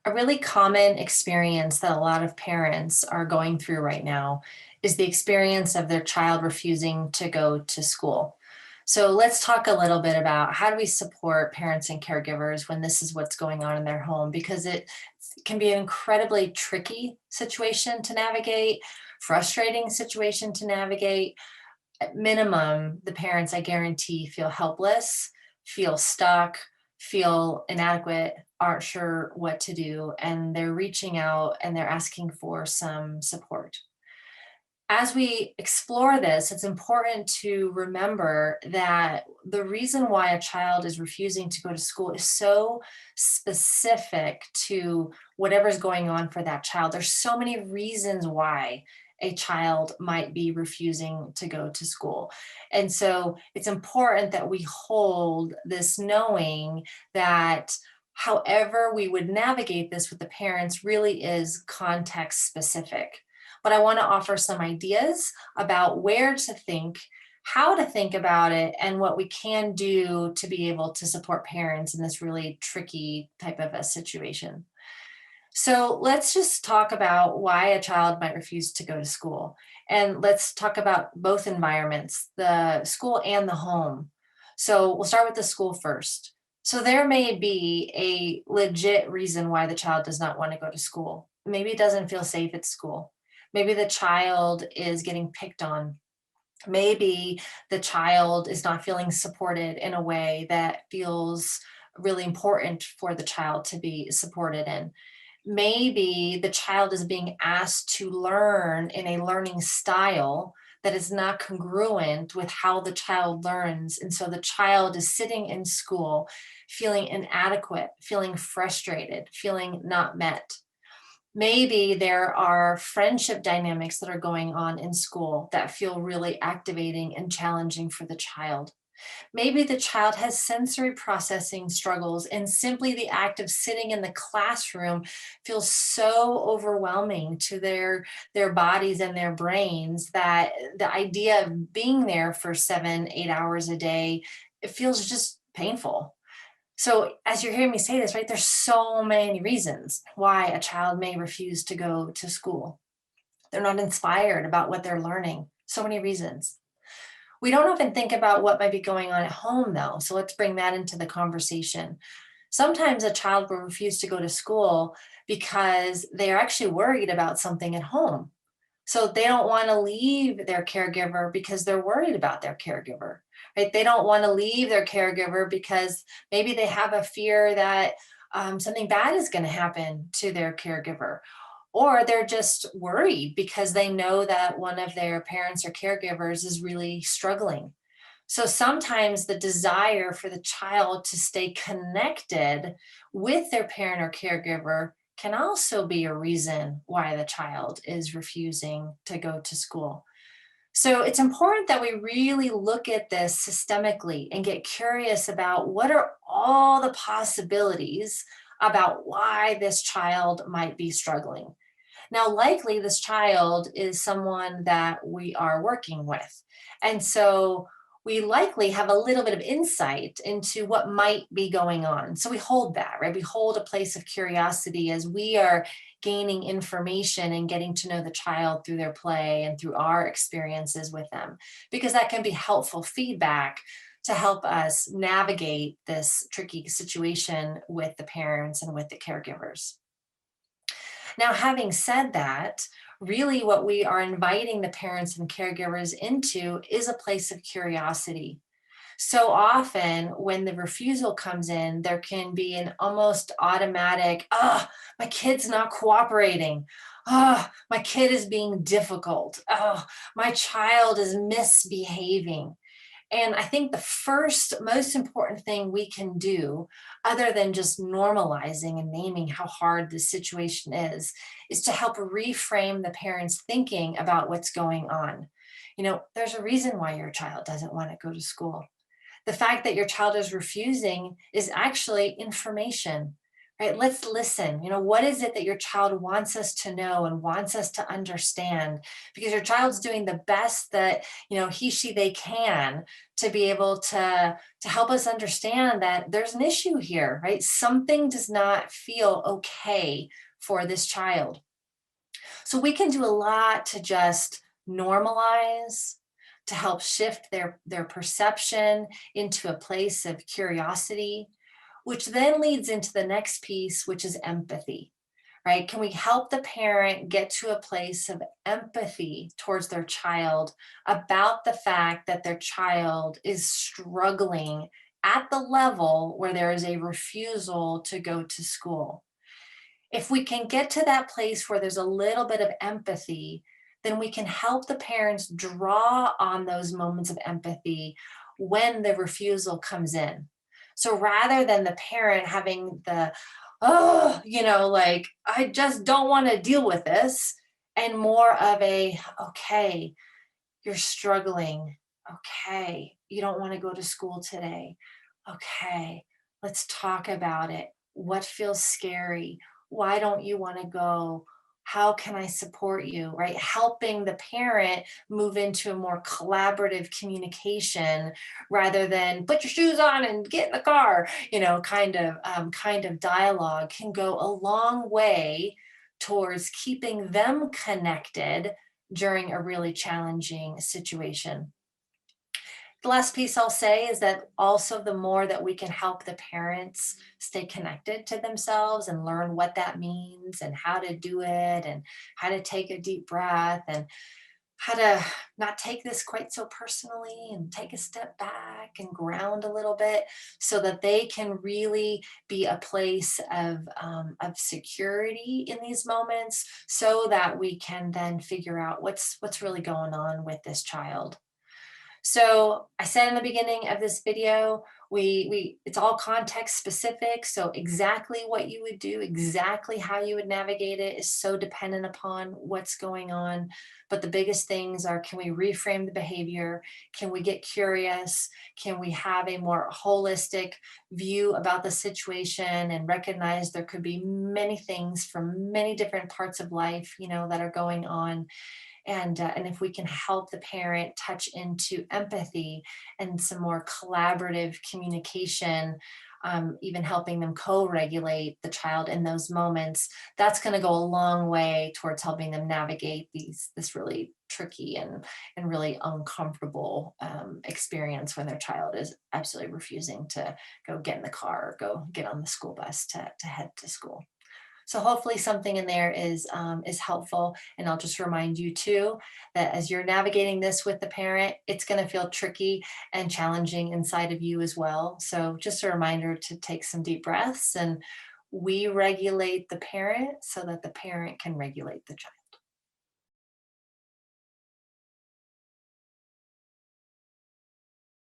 A really common experience that a lot of parents are going through right now is the experience of their child refusing to go to school. So let's talk a little bit about how do we support parents and caregivers when this is what's going on in their home, because it can be an incredibly tricky situation to navigate, frustrating situation to navigate. At minimum, the parents, I guarantee, feel helpless, feel stuck, feel inadequate, aren't sure what to do, and they're reaching out and they're asking for some support. As we explore this, it's important to remember that the reason why a child is refusing to go to school is so specific to whatever's going on for that child. There's so many reasons why a child might be refusing to go to school. And so it's important that we hold this knowing that however we would navigate this with the parents really is context specific. But I want to offer some ideas about where to think, how to think about it, and what we can do to be able to support parents in this really tricky type of a situation. So let's just talk about why a child might refuse to go to school. And let's talk about both environments, the school and the home. So we'll start with the school first. So there may be a legit reason why the child does not want to go to school. Maybe it doesn't feel safe at school. Maybe the child is getting picked on. Maybe the child is not feeling supported in a way that feels really important for the child to be supported in. Maybe the child is being asked to learn in a learning style that is not congruent with how the child learns. And so the child is sitting in school feeling inadequate, feeling frustrated, feeling not met. Maybe there are friendship dynamics that are going on in school that feel really activating and challenging for the child. Maybe the child has sensory processing struggles, and simply the act of sitting in the classroom feels so overwhelming to their bodies and their brains that the idea of being there for 7, 8 hours a day, it feels just painful. So, as you're hearing me say this, right, there's so many reasons why a child may refuse to go to school. They're not inspired about what they're learning. So many reasons. We don't often think about what might be going on at home, though. So let's bring that into the conversation. Sometimes a child will refuse to go to school because they're actually worried about something at home. So they don't want to leave their caregiver because they're worried about their caregiver, right? They don't want to leave their caregiver because maybe they have a fear that something bad is going to happen to their caregiver, or they're just worried because they know that one of their parents or caregivers is really struggling. So sometimes the desire for the child to stay connected with their parent or caregiver can also be a reason why the child is refusing to go to school. So it's important that we really look at this systemically and get curious about what are all the possibilities about why this child might be struggling. Now, likely this child is someone that we are working with. And so we likely have a little bit of insight into what might be going on. So we hold that, right? We hold a place of curiosity as we are gaining information and getting to know the child through their play and through our experiences with them, because that can be helpful feedback to help us navigate this tricky situation with the parents and with the caregivers. Now, having said that, really what we are inviting the parents and caregivers into is a place of curiosity. So often, when the refusal comes in, there can be an almost automatic, my kid's not cooperating. My kid is being difficult. My child is misbehaving. And I think the first most important thing we can do, other than just normalizing and naming how hard this situation is to help reframe the parents' thinking about what's going on. There's a reason why your child doesn't want to go to school. The fact that your child is refusing is actually information, right? Let's listen. What is it that your child wants us to know and wants us to understand? Because your child's doing the best that, he, she, they can to be able to help us understand that there's an issue here, right? Something does not feel okay for this child. So we can do a lot to just normalize, to help shift their perception into a place of curiosity, which then leads into the next piece, which is empathy, right? Can we help the parent get to a place of empathy towards their child about the fact that their child is struggling at the level where there is a refusal to go to school? If we can get to that place where there's a little bit of empathy, then we can help the parents draw on those moments of empathy when the refusal comes in. So rather than the parent having the, oh, like, I just don't want to deal with this, and more of a, okay, you're struggling. Okay, you don't want to go to school today. Okay, let's talk about it. What feels scary? Why don't you want to go? How can I support you? Right? Helping the parent move into a more collaborative communication rather than put your shoes on and get in the car, kind of dialogue can go a long way towards keeping them connected during a really challenging situation. The last piece I'll say is that also the more that we can help the parents stay connected to themselves and learn what that means and how to do it and how to take a deep breath and how to not take this quite so personally and take a step back and ground a little bit so that they can really be a place of security in these moments so that we can then figure out what's really going on with this child. So I said in the beginning of this video, we it's all context specific. So exactly what you would do, exactly how you would navigate it is so dependent upon what's going on. But the biggest things are, can we reframe the behavior? Can we get curious? Can we have a more holistic view about the situation and recognize there could be many things from many different parts of life, that are going on, and if we can help the parent touch into empathy and some more collaborative communication, even helping them co-regulate the child in those moments, that's going to go a long way towards helping them navigate this really tricky and really uncomfortable experience when their child is absolutely refusing to go get in the car or go get on the school bus to head to school. So hopefully something in there is helpful. And I'll just remind you too that as you're navigating this with the parent, it's going to feel tricky and challenging inside of you as well. So just a reminder to take some deep breaths, and we regulate the parent so that the parent can regulate the child.